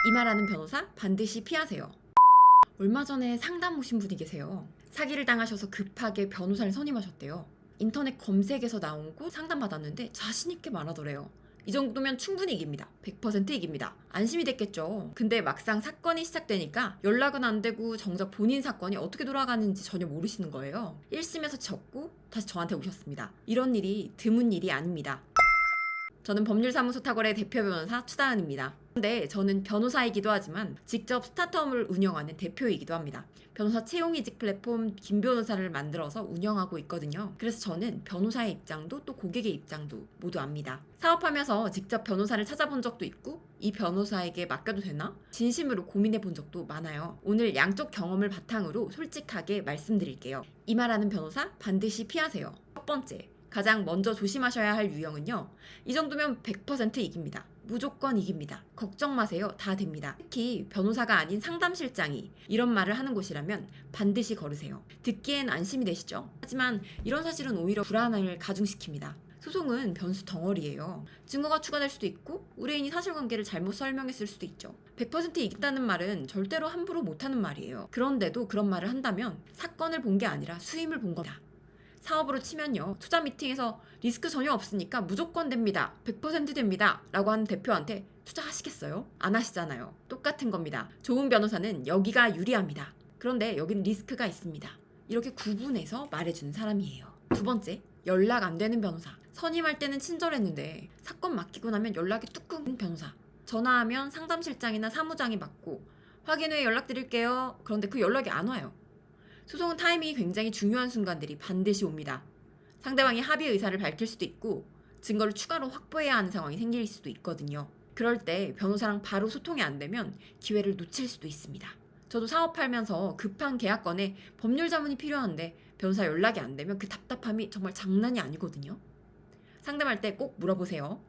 이말하는 변호사 반드시 피하세요. 얼마 전에 상담 오신 분이 계세요. 사기를 당하셔서 급하게 변호사를 선임하셨대요. 인터넷 검색에서 나온 거 상담받았는데 자신있게 말하더래요. 이 정도면 충분히 이깁니다. 100% 이깁니다. 안심이 됐겠죠. 근데 막상 사건이 시작되니까 연락은 안 되고 정작 본인 사건이 어떻게 돌아가는지 전혀 모르시는 거예요. 1심에서 졌고 다시 저한테 오셨습니다. 이런 일이 드문 일이 아닙니다. 저는 법률사무소 타걸의 대표 변호사 추다은입니다. 그런데 저는 변호사이기도 하지만 직접 스타트업을 운영하는 대표이기도 합니다. 변호사 채용이직 플랫폼 김변호사를 만들어서 운영하고 있거든요. 그래서 저는 변호사의 입장도 또 고객의 입장도 모두 압니다. 사업하면서 직접 변호사를 찾아본 적도 있고 이 변호사에게 맡겨도 되나? 진심으로 고민해 본 적도 많아요. 오늘 양쪽 경험을 바탕으로 솔직하게 말씀드릴게요. 이말하는 변호사 반드시 피하세요. 첫 번째, 가장 먼저 조심하셔야 할 유형은요. 이 정도면 100% 이깁니다. 무조건 이깁니다. 걱정 마세요. 다 됩니다. 특히 변호사가 아닌 상담실장이 이런 말을 하는 곳이라면 반드시 걸으세요. 듣기엔 안심이 되시죠? 하지만 이런 사실은 오히려 불안을 가중시킵니다. 소송은 변수 덩어리예요. 증거가 추가될 수도 있고 의뢰인이 사실관계를 잘못 설명했을 수도 있죠. 100% 이긴다는 말은 절대로 함부로 못하는 말이에요. 그런데도 그런 말을 한다면 사건을 본 게 아니라 수임을 본 겁니다. 사업으로 치면요. 투자 미팅에서 리스크 전혀 없으니까 무조건 됩니다. 100% 됩니다. 라고 하는 대표한테 투자하시겠어요? 안 하시잖아요. 똑같은 겁니다. 좋은 변호사는 여기가 유리합니다. 그런데 여기는 리스크가 있습니다. 이렇게 구분해서 말해주는 사람이에요. 두 번째, 연락 안 되는 변호사. 선임할 때는 친절했는데 사건 맡기고 나면 연락이 뚝 끊긴 변호사. 전화하면 상담실장이나 사무장이 받고 확인 후에 연락드릴게요. 그런데 그 연락이 안 와요. 소송은 타이밍이 굉장히 중요한 순간들이 반드시 옵니다. 상대방이 합의 의사를 밝힐 수도 있고 증거를 추가로 확보해야 하는 상황이 생길 수도 있거든요. 그럴 때 변호사랑 바로 소통이 안 되면 기회를 놓칠 수도 있습니다. 저도 사업하면서 급한 계약건에 법률 자문이 필요한데 변호사 연락이 안 되면 그 답답함이 정말 장난이 아니거든요. 상담할 때 꼭 물어보세요.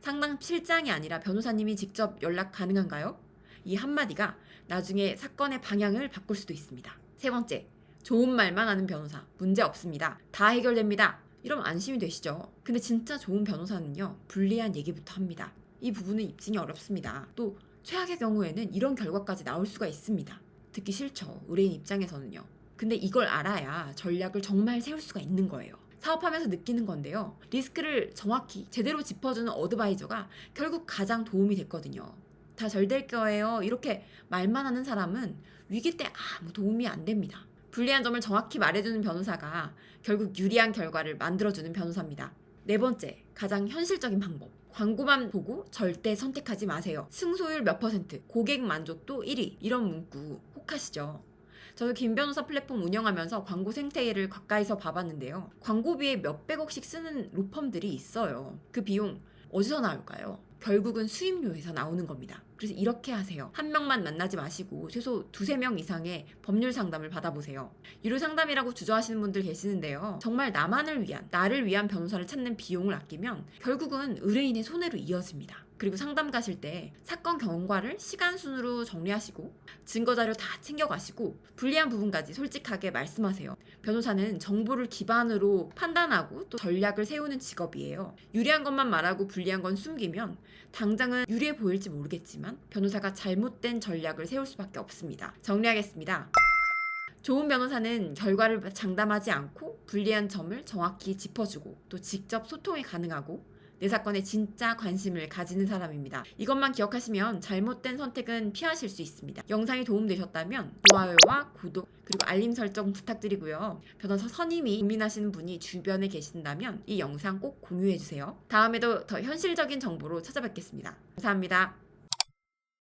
상담 실장이 아니라 변호사님이 직접 연락 가능한가요? 이 한마디가 나중에 사건의 방향을 바꿀 수도 있습니다. 세 번째, 좋은 말만 하는 변호사 문제 없습니다. 다 해결됩니다. 이러면 안심이 되시죠? 근데 진짜 좋은 변호사는요, 불리한 얘기부터 합니다. 이 부분은 입증이 어렵습니다. 또 최악의 경우에는 이런 결과까지 나올 수가 있습니다. 듣기 싫죠, 의뢰인 입장에서는요. 근데 이걸 알아야 전략을 정말 세울 수가 있는 거예요. 사업하면서 느끼는 건데요. 리스크를 정확히 제대로 짚어주는 어드바이저가 결국 가장 도움이 됐거든요. 다 잘 될 거예요. 이렇게 말만 하는 사람은 위기 때 아무 도움이 안 됩니다. 불리한 점을 정확히 말해주는 변호사가 결국 유리한 결과를 만들어주는 변호사입니다. 네 번째, 가장 현실적인 방법. 광고만 보고 절대 선택하지 마세요. 승소율 몇 %, 고객 만족도 1위, 이런 문구 혹하시죠? 저도 김 변호사 플랫폼 운영하면서 광고 생태계를 가까이서 봐봤는데요. 광고비에 몇백억씩 쓰는 로펌들이 있어요. 그 비용 어디서 나올까요? 결국은 수임료에서 나오는 겁니다. 그래서 이렇게 하세요. 한 명만 만나지 마시고 최소 2~3명 이상의 법률 상담을 받아보세요. 유료 상담이라고 주저하시는 분들 계시는데요. 정말 나를 위한 변호사를 찾는 비용을 아끼면 결국은 의뢰인의 손해로 이어집니다. 그리고 상담 가실 때 사건 경과를 시간 순으로 정리하시고 증거 자료 다 챙겨가시고 불리한 부분까지 솔직하게 말씀하세요. 변호사는 정보를 기반으로 판단하고 또 전략을 세우는 직업이에요. 유리한 것만 말하고 불리한 건 숨기면 당장은 유리해 보일지 모르겠지만 변호사가 잘못된 전략을 세울 수밖에 없습니다. 정리하겠습니다. 좋은 변호사는 결과를 장담하지 않고 불리한 점을 정확히 짚어주고 또 직접 소통이 가능하고 내 사건에 진짜 관심을 가지는 사람입니다. 이것만 기억하시면 잘못된 선택은 피하실 수 있습니다. 영상이 도움되셨다면 좋아요와 구독 그리고 알림 설정 부탁드리고요. 변호사 선임이 고민하시는 분이 주변에 계신다면 이 영상 꼭 공유해주세요. 다음에도 더 현실적인 정보로 찾아뵙겠습니다. 감사합니다.